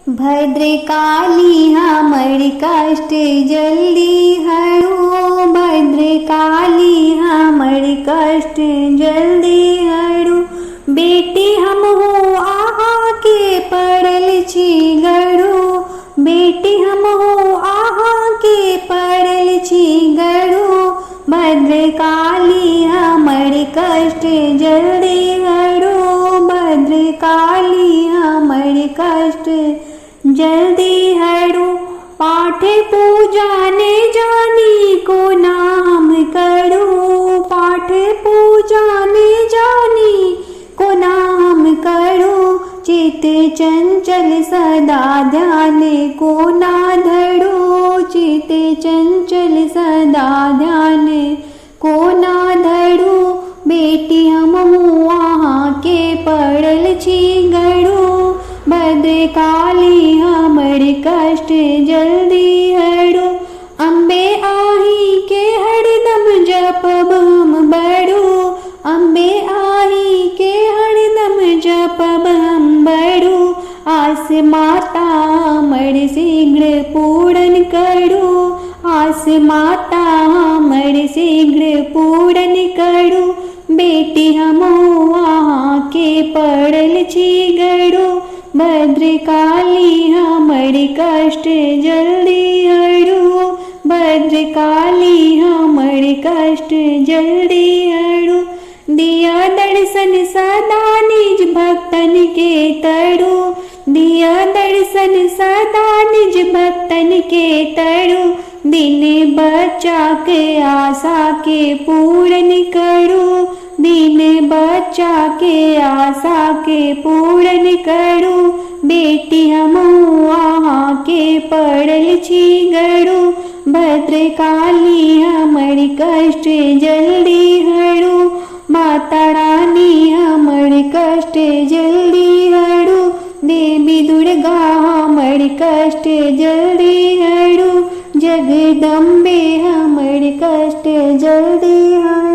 भद्रकाली हमर कष्ट जल्दी हरो, भद्रकाली हमर कष्ट जल्दी हरो। बेटी हम हो आहा के पड़ल छी गड़ो, बेटी हम हो आहा के पड़ल छी गड़ो। भद्रकाली हमर कष्ट जल्दी हरो, भद्रकाली हमर कष्ट जल्दी हरो। पाठ पूजा ने जानी को नाम करो, पाठ पूजा ने जानी को नाम करो। चित चंचल सदा ध्यान को ना धरो, चित चंचल सदा ध्यान को ना धरो। बेटी हम वहाँ के पड़ल छी गड़ो, भद्रकाली हमर कष्ट जल्दी हरो। अम्बे आही के हरदम जपब हम बड़ो, अम्बे आही के हरदम जपब हम बड़ो। आस माता हमर शीघ्र पूर्ण करो, आस माता हमर शीघ्र पूर्ण करो। बेटी हम वहाँ के पड़ल छी गड़ो, भद्रकाली हमर कष्ट जल्दी हरो, भद्रकाली हमर कष्ट जल्दी हरो। दिया दर्शन सदा निज भक्तन के तरो, दिया दर्शन सदा निज भक्तन के तरो। दिन बच्चा के आशा के पूर्ण करो, दिन बच्चा के आशा के पूर्ण करो। बेटी हम वहाँ के पड़ल छी गड़ो, भद्रकाली हमर कष्ट जल्दी हरो। माता रानी हमर कष्ट जल्दी हरो, देवी दुर्गा हमर कष्ट जल्दी हरो। जगदम्बे हमर कष्ट जल्दी हरो।